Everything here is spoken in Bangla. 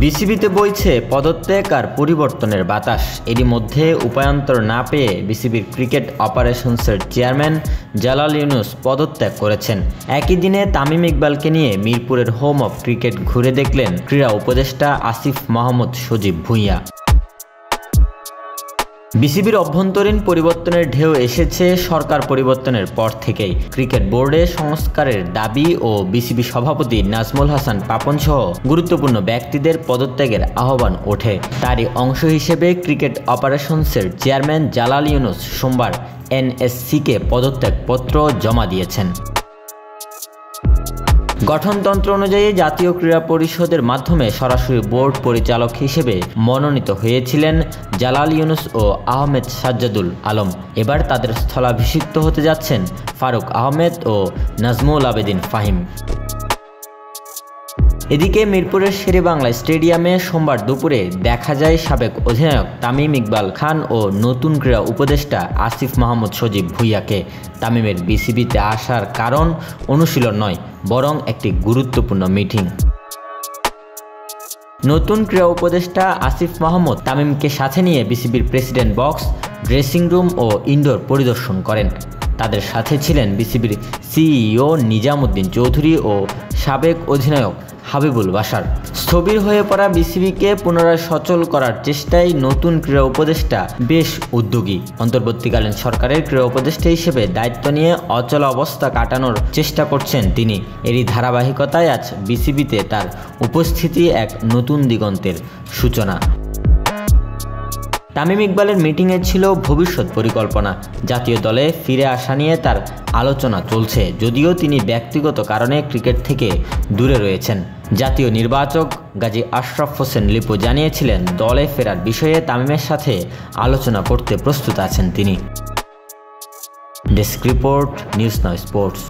বিসিবিতে বইছে পদত্যাগ আর পরিবর্তনের বাতাস। এরই মধ্যে উপায়ান্তর না পেয়ে বিসিবির ক্রিকেট অপারেশনসের চেয়ারম্যান জালাল ইউনুস পদত্যাগ করেছেন। একই দিনে তামিম ইকবালকে নিয়ে মিরপুরের হোম অফ ক্রিকেট ঘুরে দেখলেন ক্রীড়া উপদেষ্টা আসিফ মাহমুদ সজীব ভুঁইয়া। বিসিবির অভ্যন্তরীণ পরিবর্তনের ঢেউ এসেছে সরকার পরিবর্তনের পর থেকেই। ক্রিকেট বোর্ডে সংস্কারের দাবি ও বিসিবি সভাপতি নাজমুল হাসান পাপন সহ গুরুত্বপূর্ণ ব্যক্তিদের পদত্যাগের আহ্বান ওঠে। তারই অংশ হিসেবে ক্রিকেট অপারেশনসের চেয়ারম্যান জালাল ইউনুস সোমবার এনএসসিকে পদত্যাগপত্র জমা দিয়েছেন। গঠনতন্ত্র অনুযায়ী জাতীয় ক্রীড়া পরিষদের মাধ্যমে সরাসরি বোর্ড পরিচালক হিসেবে মনোনীত হয়েছিলেন জালাল ইউনুস ও আহমেদ সাজ্জাদুল আলম। এবার তাদের স্থলাভিষিক্ত হতে যাচ্ছেন ফারুক আহমেদ ও নাজমুল আবেদিন ফাহিম। এদিকে মিরপুরের শেরেবাংলা স্টেডিয়ামে সোমবার দুপুরে দেখা যায় সাবেক অধিনায়ক তামিম ইকবাল খান ও নতুন ক্রীড়া উপদেষ্টা আসিফ মাহমুদ সজীব ভুঁইয়াকে। তামিমের বিসিবিতে আসার কারণ অনুশীলন নয়, বরং একটি গুরুত্বপূর্ণ মিটিং। নতুন ক্রীড়া উপদেষ্টা আসিফ মাহমুদ তামিমকে সাথে নিয়ে বিসিবির প্রেসিডেন্ট বক্স, ড্রেসিং রুম ও ইনডোর পরিদর্শন করেন। তাদের সাথে ছিলেন বিসিবির সিইও নিজামুদ্দিন চৌধুরী ও সাবেক অধিনায়ক হাবিবুল বাশার। স্থবির হয়ে পড়া বিসিবিকে পুনরায় সচল করার চেষ্টায় নতুন ক্রীড়া উপদেষ্টা বেশ উদ্যোগী। অন্তর্বর্তীকালীন সরকারের ক্রীড়া উপদেষ্টা হিসেবে দায়িত্ব নিয়ে অচল অবস্থা কাটানোর চেষ্টা করছেন তিনি। এরই ধারাবাহিকতায় আজ বিসিবিতে তার উপস্থিতি এক নতুন দিগন্তের সূচনা। তামিম ইকবালের মিটিংয়ে ছিল ভবিষ্যৎ পরিকল্পনা। জাতীয় দলে ফিরে আসা নিয়ে তার আলোচনা চলছে, যদিও তিনি ব্যক্তিগত কারণে ক্রিকেট থেকে দূরে রয়েছেন। জাতীয় নির্বাচক গাজী আশরাফ হোসেন লিপু জানিয়েছিলেন দলে ফেরার বিষয়ে তামিমের সাথে আলোচনা করতে প্রস্তুত আছেন তিনি। Desk report, news now sports.